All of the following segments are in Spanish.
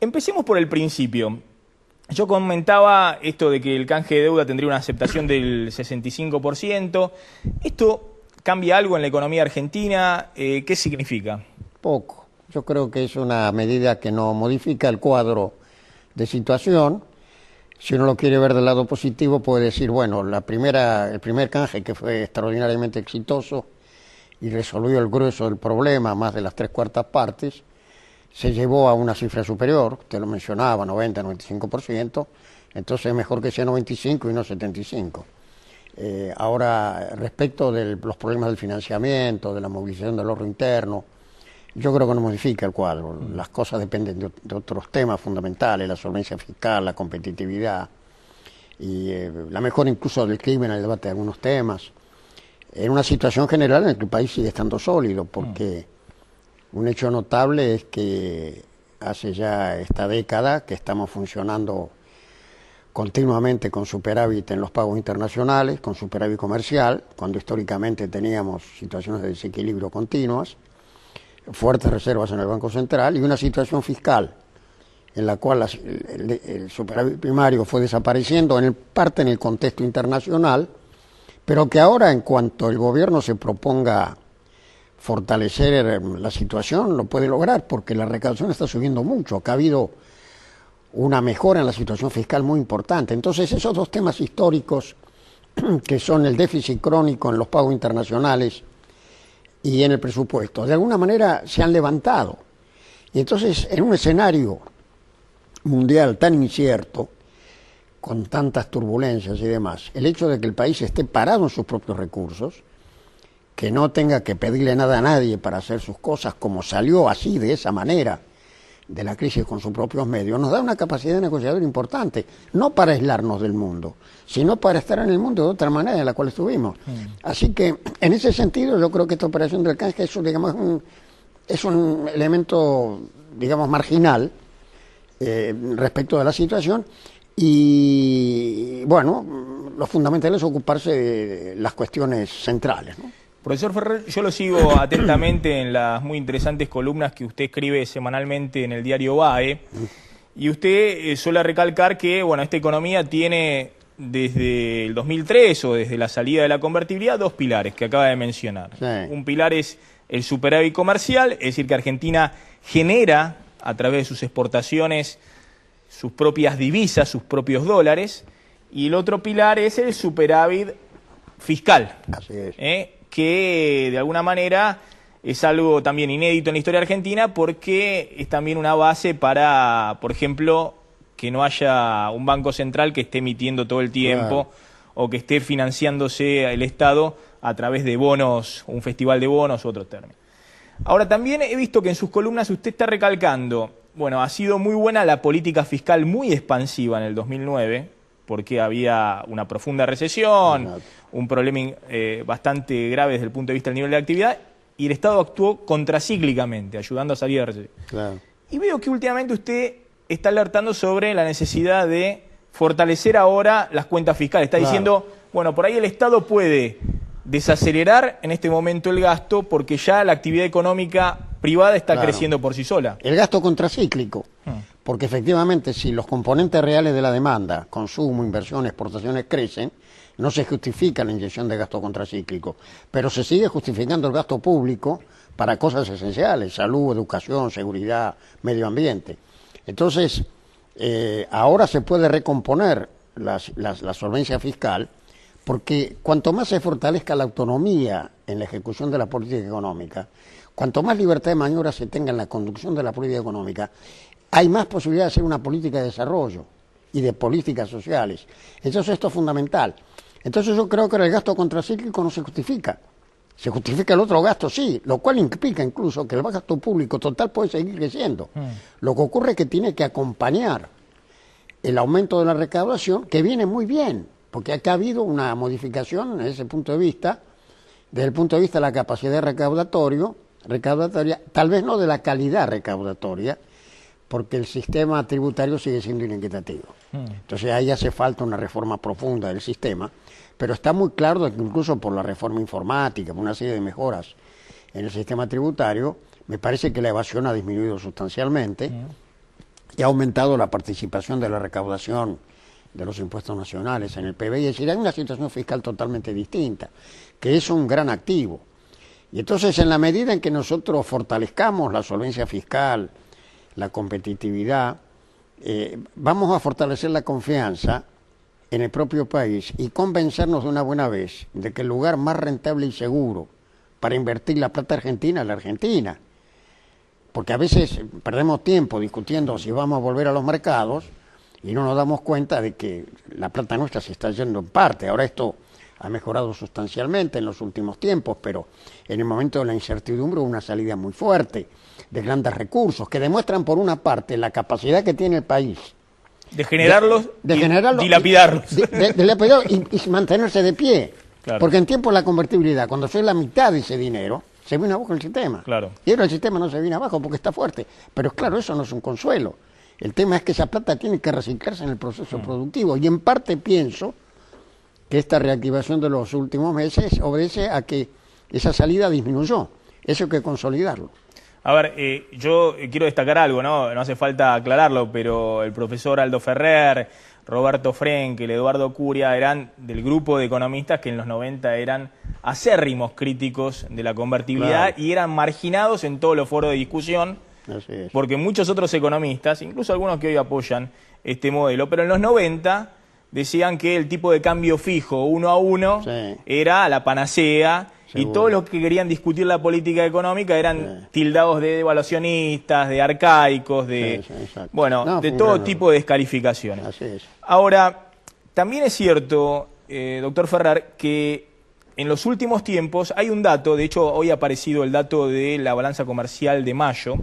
Empecemos por el principio. Yo comentaba esto de que el canje de deuda tendría una aceptación del 65%. ¿Esto cambia algo en la economía argentina? ¿Qué significa? Poco. Yo creo que es una medida que no modifica el cuadro de situación. Si uno lo quiere ver del lado positivo, puede decir, bueno, el primer canje que fue extraordinariamente exitoso y resolvió el grueso del problema, más de las 3/4 partes, se llevó a una cifra superior, usted lo mencionaba, 90-95%, entonces es mejor que sea 95 y no 75. Ahora, respecto de los problemas del financiamiento, de la movilización del ahorro interno, yo creo que no modifica el cuadro. Las cosas dependen de otros temas fundamentales, la solvencia fiscal, la competitividad, y la mejora incluso del clima en el debate de algunos temas, en una situación general en la que el país sigue estando sólido, porque un hecho notable es que hace ya esta década que estamos funcionando continuamente con superávit en los pagos internacionales, con superávit comercial, cuando históricamente teníamos situaciones de desequilibrio continuas, fuertes reservas en el Banco Central y una situación fiscal en la cual el superávit primario fue desapareciendo en parte en el contexto internacional, pero que ahora, en cuanto el gobierno se proponga fortalecer la situación, lo puede lograr, porque la recaudación está subiendo mucho, que ha habido una mejora en la situación fiscal muy importante. Entonces, esos dos temas históricos, que son el déficit crónico en los pagos internacionales y en el presupuesto, de alguna manera se han levantado. Y entonces, en un escenario mundial tan incierto, con tantas turbulencias y demás, el hecho de que el país esté parado en sus propios recursos, que no tenga que pedirle nada a nadie para hacer sus cosas, como salió así, de esa manera, de la crisis con sus propios medios, nos da una capacidad de negociador importante, no para aislarnos del mundo, sino para estar en el mundo de otra manera en la cual estuvimos. Así que, en ese sentido, yo creo que esta operación del canje es un elemento, digamos, marginal respecto de la situación. Y bueno, lo fundamental es ocuparse de las cuestiones centrales, ¿no? Profesor Ferrer, yo lo sigo atentamente en las muy interesantes columnas que usted escribe semanalmente en el diario BAE, y usted suele recalcar que, bueno, esta economía tiene desde el 2003 o desde la salida de la convertibilidad dos pilares que acaba de mencionar. Sí. Un pilar es el superávit comercial, es decir, que Argentina genera a través de sus exportaciones sus propias divisas, sus propios dólares, y el otro pilar es el superávit fiscal. Así es. Que de alguna manera es algo también inédito en la historia argentina, porque es también una base para, por ejemplo, que no haya un banco central que esté emitiendo todo el tiempo, o que esté financiándose el Estado a través de bonos, un festival de bonos u otros términos. Ahora, también he visto que en sus columnas usted está recalcando, bueno, ha sido muy buena la política fiscal muy expansiva en el 2009, porque había una profunda recesión, un problema bastante grave desde el punto de vista del nivel de actividad, y el Estado actuó contracíclicamente, ayudando a salir de la recesión. Claro. Y veo que últimamente usted está alertando sobre la necesidad de fortalecer ahora las cuentas fiscales. Está diciendo, bueno, por ahí el Estado puede desacelerar en este momento el gasto, porque ya la actividad económica privada está creciendo por sí sola. El gasto contracíclico, porque efectivamente si los componentes reales de la demanda, consumo, inversión, exportaciones crecen, no se justifica la inyección de gasto contracíclico, pero se sigue justificando el gasto público para cosas esenciales, salud, educación, seguridad, medio ambiente. Entonces, ahora se puede recomponer la solvencia fiscal, porque cuanto más se fortalezca la autonomía en la ejecución de la política económica, cuanto más libertad de maniobra se tenga en la conducción de la política económica, hay más posibilidad de hacer una política de desarrollo y de políticas sociales. Entonces esto es fundamental. Entonces yo creo que el gasto contracíclico no se justifica. Se justifica el otro gasto, sí, lo cual implica incluso que el gasto público total puede seguir creciendo. Lo que ocurre es que tiene que acompañar el aumento de la recaudación, que viene muy bien, porque acá ha habido una modificación en ese punto de vista, desde el punto de vista de la capacidad recaudatoria, tal vez no de la calidad recaudatoria, porque el sistema tributario sigue siendo inequitativo. Entonces ahí hace falta una reforma profunda del sistema, pero está muy claro que incluso por la reforma informática, por una serie de mejoras en el sistema tributario, me parece que la evasión ha disminuido sustancialmente, y ha aumentado la participación de la recaudación de los impuestos nacionales en el PBI. Es decir, hay una situación fiscal totalmente distinta, que es un gran activo. Y entonces, en la medida en que nosotros fortalezcamos la solvencia fiscal, la competitividad, vamos a fortalecer la confianza en el propio país y convencernos de una buena vez de que el lugar más rentable y seguro para invertir la plata argentina es la Argentina. Porque a veces perdemos tiempo discutiendo si vamos a volver a los mercados y no nos damos cuenta de que la plata nuestra se está yendo en parte. Ahora esto ha mejorado sustancialmente en los últimos tiempos, pero en el momento de la incertidumbre hubo una salida muy fuerte de grandes recursos que demuestran por una parte la capacidad que tiene el país de generarlos, de generarlos, dilapidarlos. Dilapidarlos y mantenerse de pie. Claro. Porque en tiempo de la convertibilidad, cuando soy la mitad de ese dinero, se vino abajo el sistema. Claro. Y ahora el sistema no se viene abajo porque está fuerte. Pero claro, eso no es un consuelo. El tema es que esa plata tiene que reciclarse en el proceso productivo. Y en parte pienso que esta reactivación de los últimos meses obedece a que esa salida disminuyó. Eso hay que consolidarlo. A ver, yo quiero destacar algo, ¿no? No hace falta aclararlo, pero el profesor Aldo Ferrer, Roberto Frenkel, Eduardo Curia eran del grupo de economistas que en los 90 eran acérrimos críticos de la convertibilidad, claro, y eran marginados en todos los foros de discusión, porque muchos otros economistas, incluso algunos que hoy apoyan este modelo, pero en los 90 decían que el tipo de cambio fijo 1 a 1 era la panacea. Seguro. Y todos los que querían discutir la política económica eran tildados de devaluacionistas, de arcaicos, de bueno, no, de todo tipo de descalificaciones. Así es. Ahora, también es cierto, doctor Ferrer, que en los últimos tiempos hay un dato, de hecho hoy ha aparecido el dato de la balanza comercial de mayo,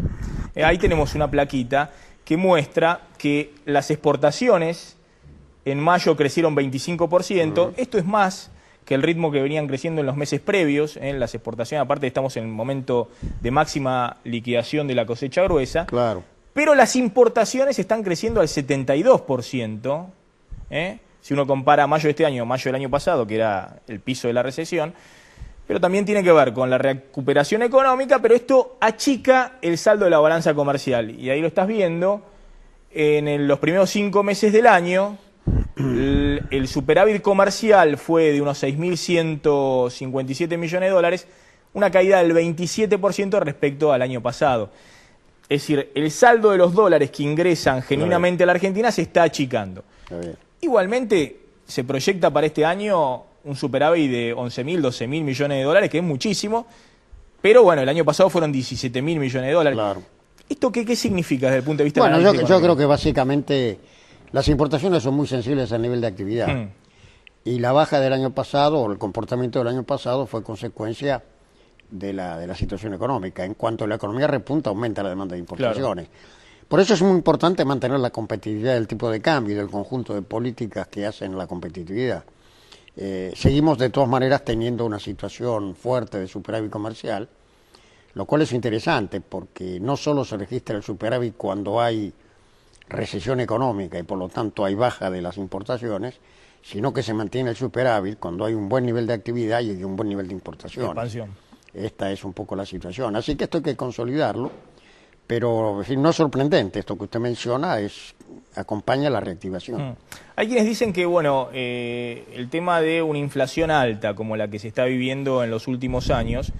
ahí tenemos una plaquita que muestra que las exportaciones en mayo crecieron 25%, esto es más que el ritmo que venían creciendo en los meses previos, en las exportaciones, aparte estamos en el momento de máxima liquidación de la cosecha gruesa, claro, pero las importaciones están creciendo al 72%, si uno compara mayo de este año, mayo del año pasado, que era el piso de la recesión, pero también tiene que ver con la recuperación económica, pero esto achica el saldo de la balanza comercial, y ahí lo estás viendo, en los primeros 5 meses del año, el superávit comercial fue de unos 6.157 millones de dólares, una caída del 27% respecto al año pasado. Es decir, el saldo de los dólares que ingresan genuinamente a la Argentina se está achicando. Igualmente, se proyecta para este año un superávit de 11.000, 12.000 millones de dólares, que es muchísimo, pero bueno, el año pasado fueron 17.000 millones de dólares. Claro. ¿Esto qué significa desde el punto de vista bueno, del análisis yo creo que básicamente las importaciones son muy sensibles al nivel de actividad. Y la baja del año pasado, o el comportamiento del año pasado, fue consecuencia de la situación económica. En cuanto la economía repunta, aumenta la demanda de importaciones. Claro. Por eso es muy importante mantener la competitividad del tipo de cambio y del conjunto de políticas que hacen la competitividad. Seguimos de todas maneras teniendo una situación fuerte de superávit comercial, lo cual es interesante porque no solo se registra el superávit cuando hay recesión económica y por lo tanto hay baja de las importaciones, sino que se mantiene el superávit cuando hay un buen nivel de actividad y un buen nivel de importación. Expansión. Esta es un poco la situación. Así que esto hay que consolidarlo, pero en fin, no es sorprendente. Esto que usted menciona acompaña la reactivación. Hay quienes dicen que bueno, el tema de una inflación alta como la que se está viviendo en los últimos años,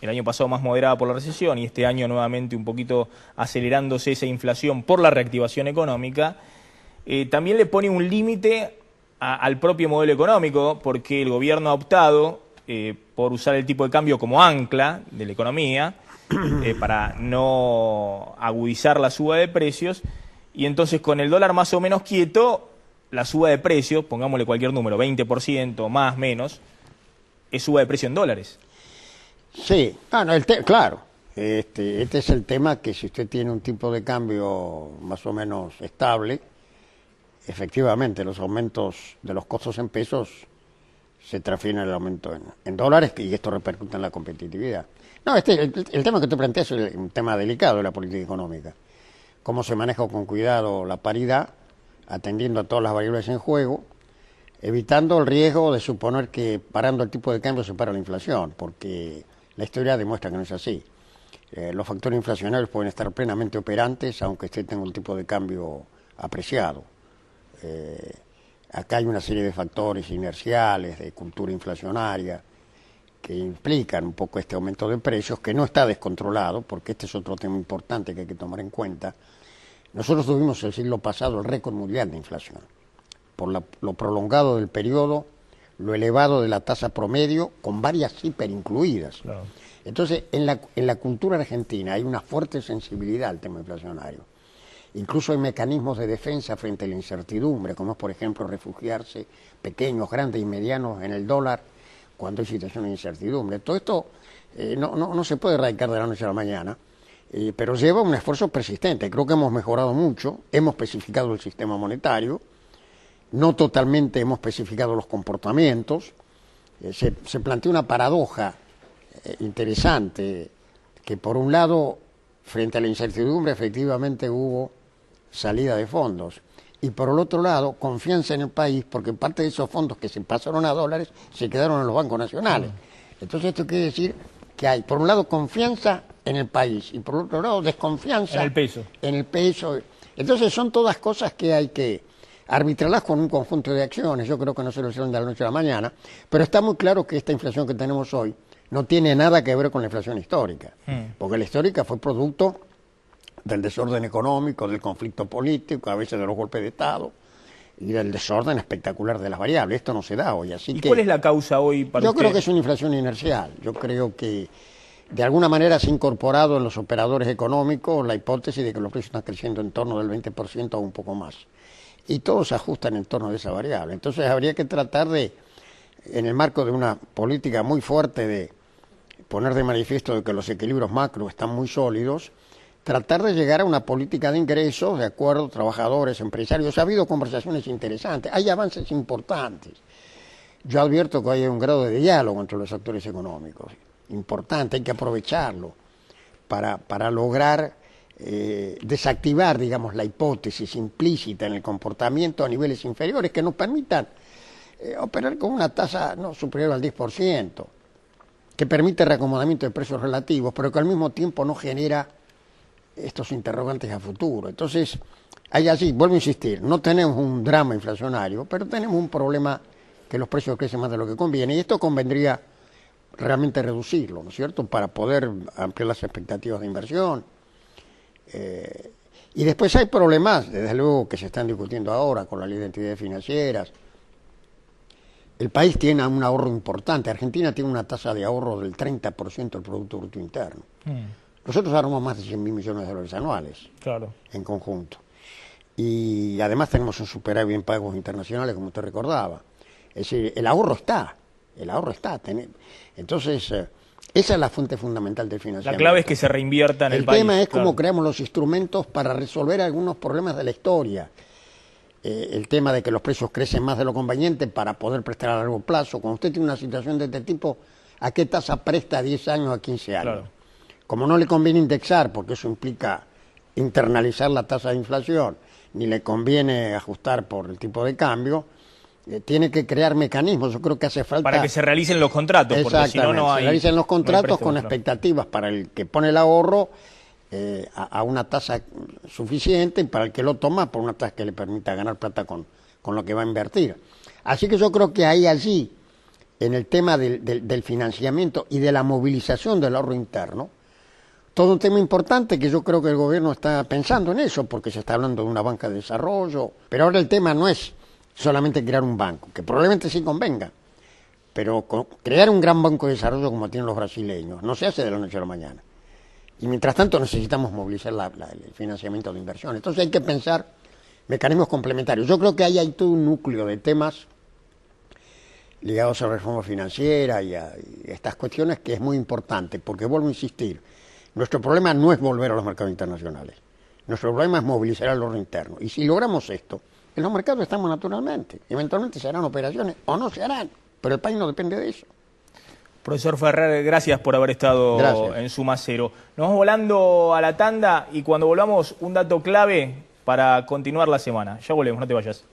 el año pasado más moderada por la recesión y este año nuevamente un poquito acelerándose esa inflación por la reactivación económica, también le pone un límite al propio modelo económico, porque el gobierno ha optado por usar el tipo de cambio como ancla de la economía para no agudizar la suba de precios, y entonces con el dólar más o menos quieto, la suba de precios, pongámosle cualquier número, 20%, más, menos, es suba de precio en dólares. Sí, claro, este es el tema, que si usted tiene un tipo de cambio más o menos estable, efectivamente los aumentos de los costos en pesos se transfieren el aumento en dólares, y esto repercute en la competitividad. No, el tema que tú planteas es un tema delicado de la política económica. Cómo se maneja con cuidado la paridad, atendiendo a todas las variables en juego, evitando el riesgo de suponer que parando el tipo de cambio se para la inflación, porque la historia demuestra que no es así. Los factores inflacionarios pueden estar plenamente operantes, aunque usted tenga un tipo de cambio apreciado. Acá hay una serie de factores inerciales, de cultura inflacionaria, que implican un poco este aumento de precios, que no está descontrolado, porque este es otro tema importante que hay que tomar en cuenta. Nosotros tuvimos el siglo pasado el récord mundial de inflación, por lo prolongado del periodo, lo elevado de la tasa promedio, con varias hiperincluidas. Claro. Entonces, en la cultura argentina hay una fuerte sensibilidad al tema inflacionario. Incluso hay mecanismos de defensa frente a la incertidumbre, como es, por ejemplo, refugiarse pequeños, grandes y medianos en el dólar cuando hay situaciones de incertidumbre. Todo esto no se puede erradicar de la noche a la mañana, pero lleva un esfuerzo persistente. Creo que hemos mejorado mucho, hemos especificado el sistema monetario, no totalmente hemos especificado los comportamientos. Se plantea una paradoja interesante, que por un lado, frente a la incertidumbre, efectivamente hubo salida de fondos, y por el otro lado, confianza en el país, porque parte de esos fondos que se pasaron a dólares se quedaron en los bancos nacionales. Entonces esto quiere decir que hay, por un lado, confianza en el país, y por otro lado, desconfianza en el peso. Entonces son todas cosas que hay que arbitrarlas con un conjunto de acciones. Yo creo que no se lo hicieron de la noche a la mañana, pero está muy claro que esta inflación que tenemos hoy no tiene nada que ver con la inflación histórica, porque la histórica fue producto del desorden económico, del conflicto político, a veces de los golpes de Estado, y del desorden espectacular de las variables. Esto no se da hoy. Así que, ¿cuál es la causa hoy para usted? Yo creo que es una inflación inercial. Yo creo que de alguna manera se ha incorporado en los operadores económicos la hipótesis de que los precios están creciendo en torno del 20% o un poco más. Y todo se ajusta en torno de esa variable. Entonces habría que tratar de, en el marco de una política muy fuerte de poner de manifiesto de que los equilibrios macro están muy sólidos, tratar de llegar a una política de ingresos, de acuerdo, trabajadores, empresarios. Ha habido conversaciones interesantes, hay avances importantes. Yo advierto que hay un grado de diálogo entre los actores económicos, importante, hay que aprovecharlo para lograr desactivar, digamos, la hipótesis implícita en el comportamiento a niveles inferiores que nos permitan operar con una tasa no superior al 10%, que permite reacomodamiento de precios relativos, pero que al mismo tiempo no genera estos interrogantes a futuro. Entonces, hay así, vuelvo a insistir, no tenemos un drama inflacionario, pero tenemos un problema que los precios crecen más de lo que conviene, y esto convendría realmente reducirlo, ¿no es cierto?, para poder ampliar las expectativas de inversión. Y después hay problemas, desde luego, que se están discutiendo ahora con la ley de entidades financieras. El país tiene un ahorro importante. Argentina tiene una tasa de ahorro del 30% del Producto Bruto Interno. Nosotros ahorramos más de 100.000 millones de dólares anuales, claro, en conjunto. Y además tenemos un superávit en pagos internacionales, como usted recordaba. Es decir, el ahorro está. Entonces, esa es la fuente fundamental del financiamiento. La clave es que se reinvierta en el país. El tema es cómo creamos los instrumentos para resolver algunos problemas de la historia. El tema de que los precios crecen más de lo conveniente para poder prestar a largo plazo. Cuando usted tiene una situación de este tipo, ¿a qué tasa presta a 10 años, a 15 años? Claro. Como no le conviene indexar, porque eso implica internalizar la tasa de inflación, ni le conviene ajustar por el tipo de cambio, tiene que crear mecanismos. Yo creo que hace falta... Para que se realicen los contratos, porque si no, no hay... se realicen los contratos con expectativas para el que pone el ahorro a una tasa suficiente, y para el que lo toma por una tasa que le permita ganar plata con lo que va a invertir. Así que yo creo que hay allí, en el tema del financiamiento y de la movilización del ahorro interno, todo un tema importante que yo creo que el gobierno está pensando en eso, porque se está hablando de una banca de desarrollo. Pero ahora el tema no es solamente crear un banco, que probablemente sí convenga, pero crear un gran banco de desarrollo como tienen los brasileños no se hace de la noche a la mañana. Y mientras tanto necesitamos movilizar el financiamiento de inversión. Entonces hay que pensar mecanismos complementarios. Yo creo que hay todo un núcleo de temas ligados a la reforma financiera y a estas cuestiones que es muy importante, porque vuelvo a insistir, nuestro problema no es volver a los mercados internacionales, nuestro problema es movilizar el ahorro interno. Y si logramos esto, en los mercados estamos naturalmente, eventualmente se harán operaciones o no se harán, pero el país no depende de eso. Profesor Ferrer, gracias por haber estado en Suma Cero. Nos vamos volando a la tanda y cuando volvamos un dato clave para continuar la semana. Ya volvemos, no te vayas.